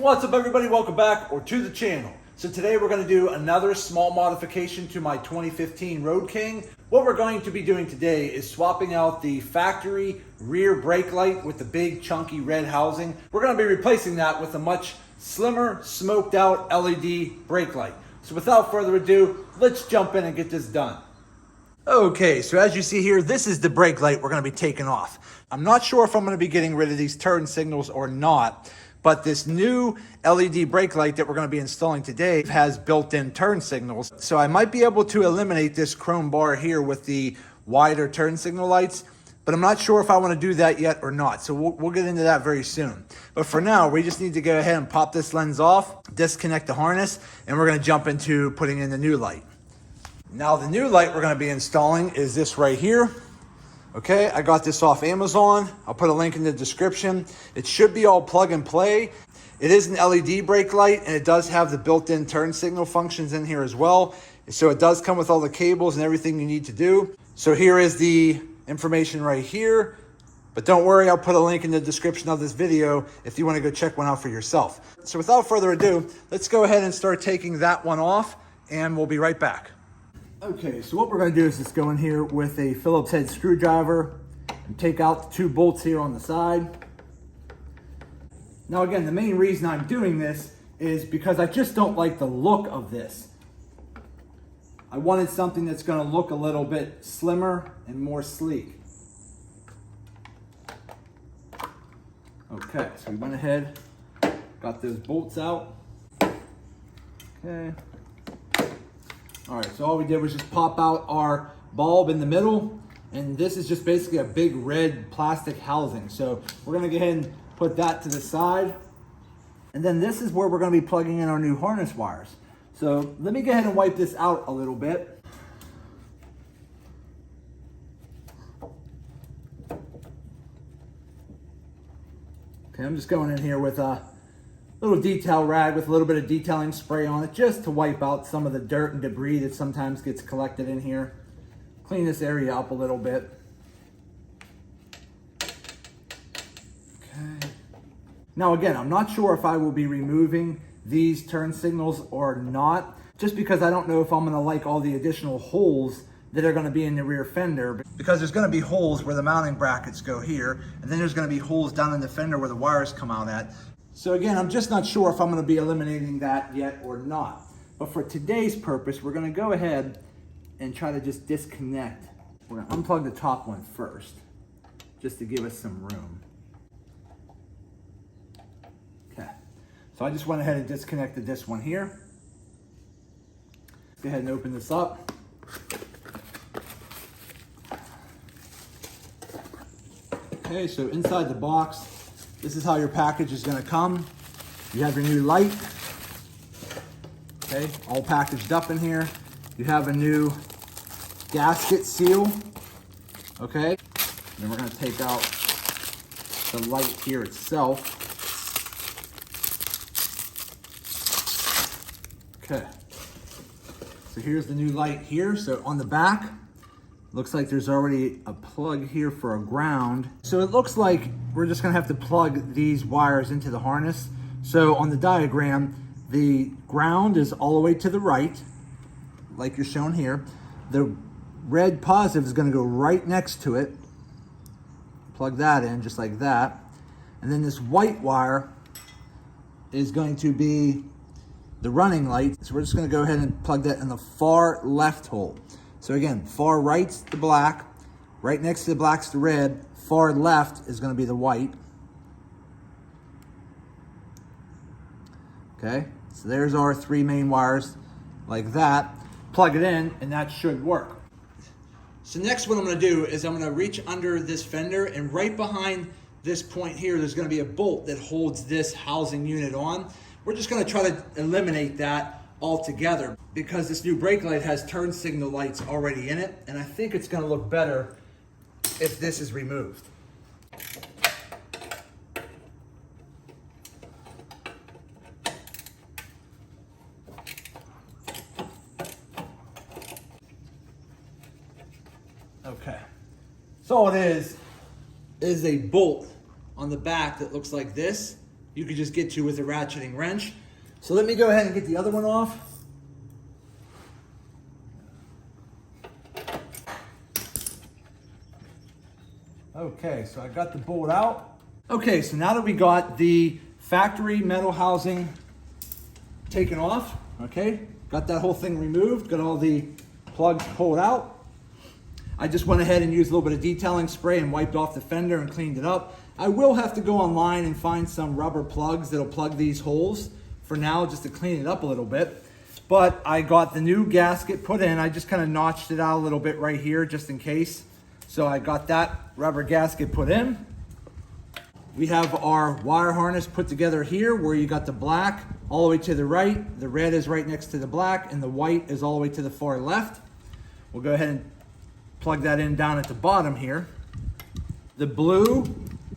What's up everybody, welcome back or to the channel. So today we're going to do another small modification to my 2015 Road King. What we're going to be doing today is swapping out the factory rear brake light with the big chunky red housing. We're going to be replacing that with a much slimmer smoked out LED brake light. So without further ado, let's jump in and get this done. Okay, so as you see here, this is the brake light we're going to be taking off. I'm not sure if I'm going to be getting rid of these turn signals or not, but this new LED brake light that we're going to be installing today has built-in turn signals. So I might be able to eliminate this chrome bar here with the wider turn signal lights, but I'm not sure if I want to do that yet or not. So we'll get into that very soon. But for now, we just need to go ahead and pop this lens off, disconnect the harness, and we're going to jump into putting in the new light. Now the new light we're going to be installing is this right here. Okay, I got this off Amazon. I'll put a link in the description. It should be all plug and play. It is an LED brake light and it does have the built-in turn signal functions in here as well. So it does come with all the cables and everything you need to do. So here is the information right here. But don't worry, I'll put a link in the description of this video if you want to go check one out for yourself. So without further ado, let's go ahead and start taking that one off and we'll be right back. Okay, so what we're going to do is just go in here with a Phillips head screwdriver and take out the two bolts here on the side. Now again, the main reason I'm doing this is because I just don't like the look of this. I wanted something that's going to look a little bit slimmer and more sleek. Okay, so we went ahead, got those bolts out. Okay. All right, so all we did was just pop out our bulb in the middle, and this is just basically a big red plastic housing. So we're gonna go ahead and put that to the side. And then this is where we're gonna be plugging in our new harness wires. So let me go ahead and wipe this out a little bit. Okay, I'm just going in here with a little detail rag with a little bit of detailing spray on it just to wipe out some of the dirt and debris that sometimes gets collected in here. Clean this area up a little bit. Okay. Now again, I'm not sure if I will be removing these turn signals or not, just because I don't know if I'm going to like all the additional holes that are going to be in the rear fender, because there's going to be holes where the mounting brackets go here, and then there's going to be holes down in the fender where the wires come out at. So again, I'm just not sure if I'm going to be eliminating that yet or not. But for today's purpose, we're going to go ahead and try to just disconnect. We're going to unplug the top one first, just to give us some room. Okay, so I just went ahead and disconnected this one here. Go ahead and open this up. Okay, so inside the box, this is how your package is going to come. You have your new light, okay, all packaged up in here. You have a new gasket seal, okay. Then we're going to take out the light here itself. Okay, so here's the new light here. So on the back, looks like there's already a plug here for a ground. So it looks like we're just gonna have to plug these wires into the harness. So on the diagram, the ground is all the way to the right, like you're shown here. The red positive is gonna go right next to it. Plug that in just like that. And then this white wire is going to be the running light. So we're just gonna go ahead and plug that in the far left hole. So again, far right's the black, right next to the black's the red, far left is gonna be the white. Okay, so there's our three main wires like that. Plug it in and that should work. So next what I'm gonna do is I'm gonna reach under this fender, and right behind this point here, there's gonna be a bolt that holds this housing unit on. We're just gonna try to eliminate that altogether because this new brake light has turn signal lights already in it, and I think it's going to look better if this is removed. Okay, so all it is a bolt on the back that looks like this. you could just get to with a ratcheting wrench. So let me go ahead and get the other one off. Okay, so I got the bolt out. Okay, so now that we got the factory metal housing taken off, okay, got that whole thing removed, got all the plugs pulled out. I just went ahead and used a little bit of detailing spray and wiped off the fender and cleaned it up. I will have to go online and find some rubber plugs that'll plug these holes for now, just to clean it up a little bit. But I got the new gasket put in. I just kind of notched it out a little bit right here just in case. So I got that rubber gasket put in. We have our wire harness put together here where you got the black all the way to the right, the red is right next to the black, and the white is all the way to the far left. We'll go ahead and plug that in down at the bottom here. The blue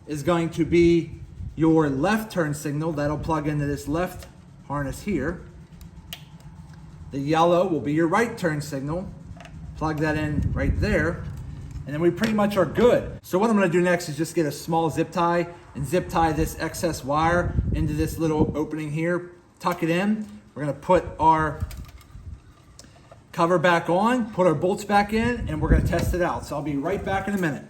is going to be your left turn signal. That'll plug into this left harness here. The yellow will be your right turn signal. Plug that in right there. And then we pretty much are good. So what I'm gonna do next is just get a small zip tie and zip tie this excess wire into this little opening here, tuck it in. We're gonna put our cover back on, put our bolts back in, and we're gonna test it out. So I'll be right back in a minute.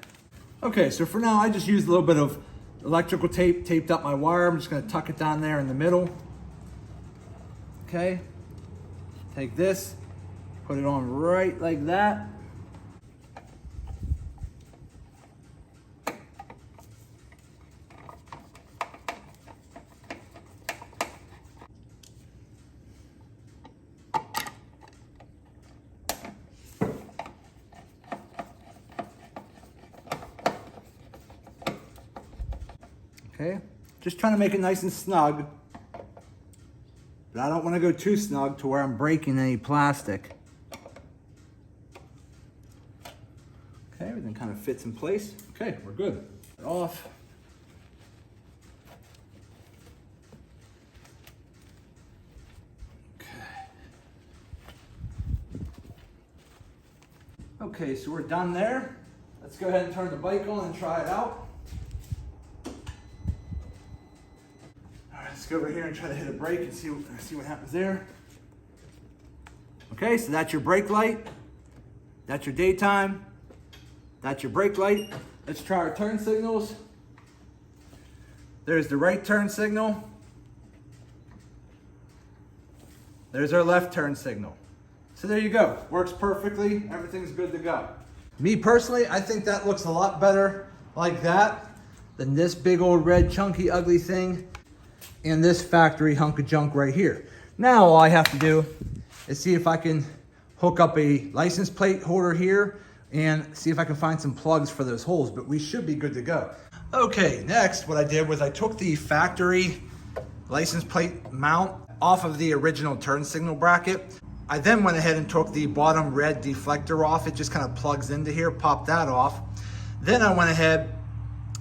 Okay, so for now, I just used a little bit of electrical tape, taped up my wire. I'm just gonna tuck it down there in the middle. Okay, take this, put it on right like that. Okay, just trying to make it nice and snug, but I don't want to go too snug to where I'm breaking any plastic. Okay, everything kind of fits in place. Okay, we're good. Off. Okay, so we're done there. Let's go ahead and turn the bike on and try it out. Let's go over here and try to hit a brake and see what happens there. Okay, so that's your brake light. That's your daytime. That's your brake light. Let's try our turn signals. There's the right turn signal. There's our left turn signal. So there you go. Works perfectly. Everything's good to go. Me personally, I think that looks a lot better like that than this big old red chunky ugly thing and this factory hunk of junk right here. Now all I have to do is see if I can hook up a license plate holder here and see if I can find some plugs for those holes, but we should be good to go. Okay, next what I did was I took the factory license plate mount off of the original turn signal bracket. I then went ahead and took the bottom red deflector off. It just kind of plugs into here, popped that off. Then I went ahead,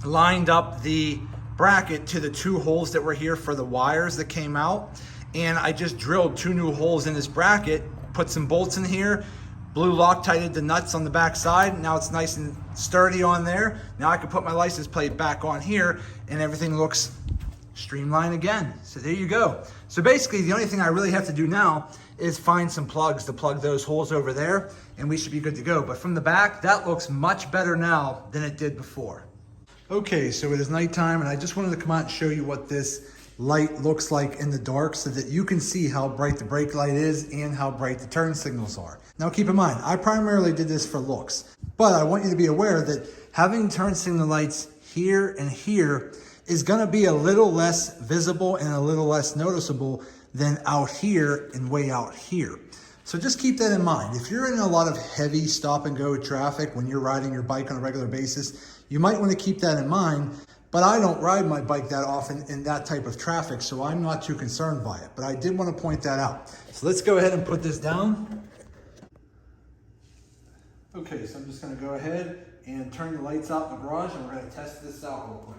lined up the bracket to the two holes that were here for the wires that came out, and I just drilled two new holes in this bracket, put some bolts in here, blue Loctited the nuts on the back side. Now it's nice and sturdy on there. Now I can put my license plate back on here and everything looks streamlined again. So there you go. So basically the only thing I really have to do now is find some plugs to plug those holes over there and we should be good to go. But from the back, that looks much better now than it did before. Okay, so it is nighttime and I just wanted to come out and show you what this light looks like in the dark so that you can see how bright the brake light is and how bright the turn signals are. Now keep in mind, I primarily did this for looks, but I want you to be aware that having turn signal lights here and here is gonna be a little less visible and a little less noticeable than out here and way out here. So just keep that in mind. If you're in a lot of heavy stop and go traffic when you're riding your bike on a regular basis, you might want to keep that in mind, but I don't ride my bike that often in that type of traffic, so I'm not too concerned by it, but I did want to point that out. So let's go ahead and put this down. Okay, so I'm just going to go ahead and turn the lights out in the garage and we're going to test this out real quick.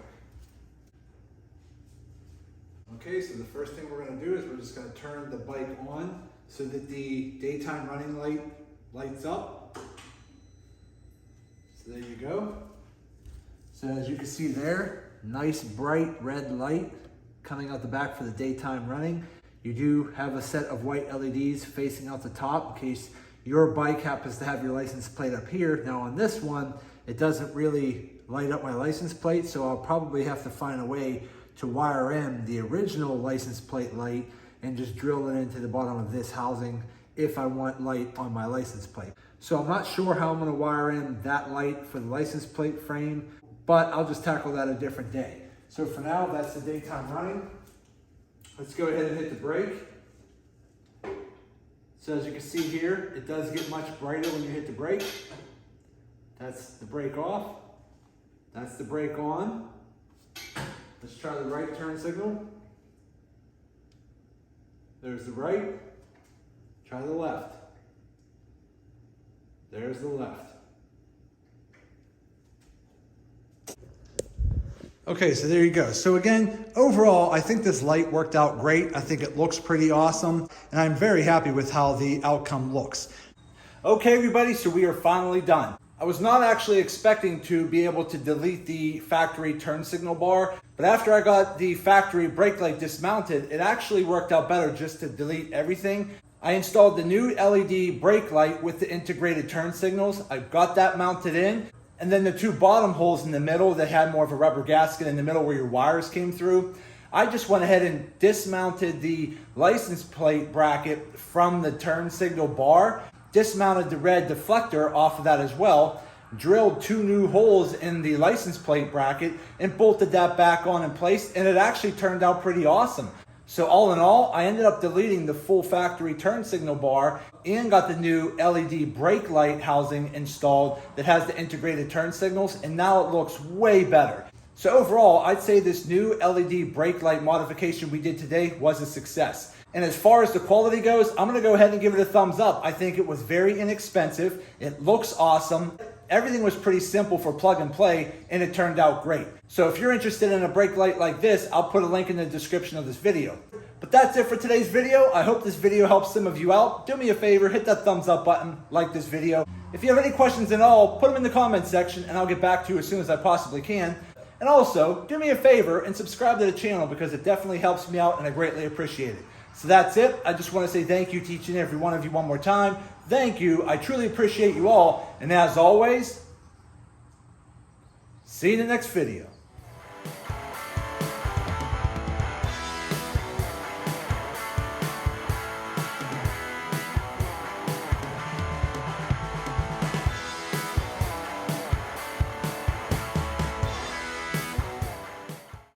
Okay, so the first thing we're going to do is we're just going to turn the bike on so that the daytime running light lights up. So there you go. So as you can see there, nice bright red light coming out the back for the daytime running. You do have a set of white LEDs facing out the top in case your bike happens to have your license plate up here. Now on this one, it doesn't really light up my license plate, so I'll probably have to find a way to wire in the original license plate light and just drill it into the bottom of this housing if I want light on my license plate. So I'm not sure how I'm gonna wire in that light for the license plate frame, but I'll just tackle that a different day. So for now, that's the daytime running. Let's go ahead and hit the brake. So as you can see here, it does get much brighter when you hit the brake. That's the brake off. That's the brake on. Let's try the right turn signal. There's the right. Try the left. There's the left. Okay, so there you go. So again, overall, I think this light worked out great. I think it looks pretty awesome, and I'm very happy with how the outcome looks. Okay, everybody, so we are finally done. I was not actually expecting to be able to delete the factory turn signal bar, but after I got the factory brake light dismounted, it actually worked out better just to delete everything. I installed the new LED brake light with the integrated turn signals. I got that mounted in, and then the two bottom holes in the middle that had more of a rubber gasket in the middle where your wires came through. I just went ahead and dismounted the license plate bracket from the turn signal bar, dismounted the red deflector off of that as well, drilled two new holes in the license plate bracket, and bolted that back on in place, and it actually turned out pretty awesome. So all in all, I ended up deleting the full factory turn signal bar and got the new LED brake light housing installed that has the integrated turn signals, and now it looks way better. So overall, I'd say this new LED brake light modification we did today was a success. And as far as the quality goes, I'm gonna go ahead and give it a thumbs up. I think it was very inexpensive. It looks awesome. Everything was pretty simple for plug and play, and it turned out great. So if you're interested in a brake light like this, I'll put a link in the description of this video. But that's it for today's video. I hope this video helps some of you out. Do me a favor, hit that thumbs up button, like this video. If you have any questions at all, put them in the comments section and I'll get back to you as soon as I possibly can. And also, do me a favor and subscribe to the channel because it definitely helps me out and I greatly appreciate it. So that's it. I just want to say thank you to each and every one of you one more time. Thank you. I truly appreciate you all. And as always, see you in the next video.